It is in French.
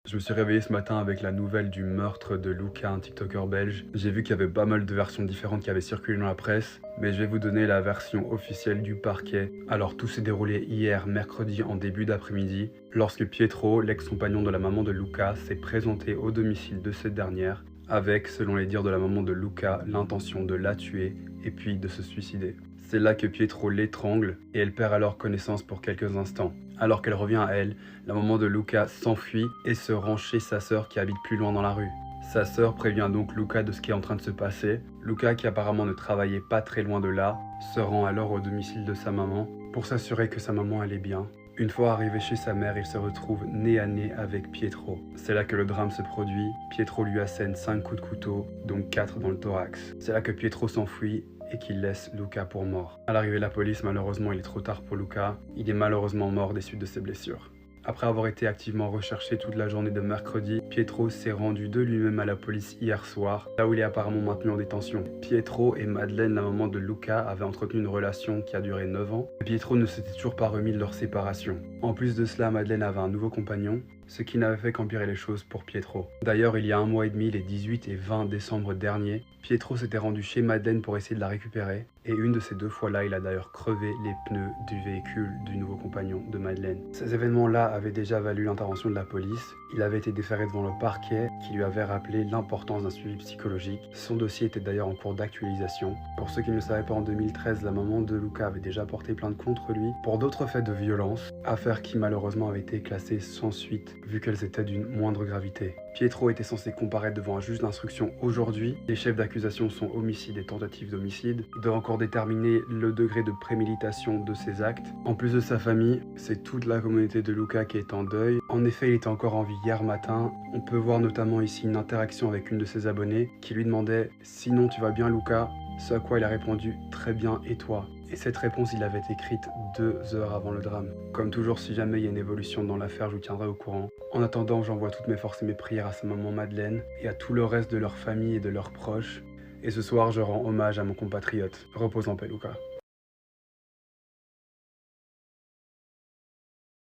Je me suis réveillé ce matin avec la nouvelle du meurtre de Luca, un TikToker belge. J'ai vu qu'il y avait pas mal de versions différentes qui avaient circulé dans la presse, mais je vais vous donner la version officielle du parquet. Alors tout s'est déroulé hier, mercredi en début d'après-midi, lorsque Pietro, l'ex-compagnon de la maman de Luca, s'est présenté au domicile de cette dernière, avec, selon les dires de la maman de Luca, l'intention de la tuer et puis de se suicider. C'est là que Pietro l'étrangle et elle perd alors connaissance pour quelques instants. Alors qu'elle revient à elle, la maman de Luca s'enfuit et se rend chez sa sœur qui habite plus loin dans la rue. Sa sœur prévient donc Luca de ce qui est en train de se passer. Luca, qui apparemment ne travaillait pas très loin de là, se rend alors au domicile de sa maman pour s'assurer que sa maman allait bien. Une fois arrivé chez sa mère, il se retrouve nez à nez avec Pietro. C'est là que le drame se produit. Pietro lui assène 5 coups de couteau, dont 4 dans le thorax. C'est là que Pietro s'enfuit et qu'il laisse Luca pour mort. À l'arrivée de la police, malheureusement, il est trop tard pour Luca. Il est malheureusement mort des suites de ses blessures. Après avoir été activement recherché toute la journée de mercredi, Pietro s'est rendu de lui-même à la police hier soir, là où il est apparemment maintenu en détention. Pietro et Madeleine, la maman de Luca, avaient entretenu une relation qui a duré 9 ans. Pietro ne s'était toujours pas remis de leur séparation. En plus de cela, Madeleine avait un nouveau compagnon, ce qui n'avait fait qu'empirer les choses pour Pietro. D'ailleurs, il y a 1 mois et demi, les 18 et 20 décembre dernier, Pietro s'était rendu chez Madeleine pour essayer de la récupérer, et une de ces 2 fois-là, il a d'ailleurs crevé les pneus du véhicule du nouveau compagnon de Madeleine. Ces événements-là avaient déjà valu l'intervention de la police. Il avait été déféré devant le parquet, qui lui avait rappelé l'importance d'un suivi psychologique. Son dossier était d'ailleurs en cours d'actualisation. Pour ceux qui ne le savaient pas, en 2013, la maman de Luca avait déjà porté plainte contre lui pour d'autres faits de violence, affaire qui malheureusement avait été classée sans suite, vu qu'elles étaient d'une moindre gravité. Pietro était censé comparaître devant un juge d'instruction aujourd'hui. Les chefs d'accusation sont homicide et tentative d'homicide. Il doit encore déterminer le degré de préméditation de ses actes. En plus de sa famille, c'est toute la communauté de Luca qui est en deuil. En effet, il était encore en vie hier matin. On peut voir notamment ici une interaction avec une de ses abonnées qui lui demandait « Sinon tu vas bien Luca ?» Ce à quoi il a répondu « Très bien, et toi ?» Et cette réponse, il l'avait écrite 2 heures avant le drame. Comme toujours, si jamais il y a une évolution dans l'affaire, je vous tiendrai au courant. En attendant, j'envoie toutes mes forces et mes prières à sa maman Madeleine et à tout le reste de leur famille et de leurs proches. Et ce soir, je rends hommage à mon compatriote. Repose en paix, Luca.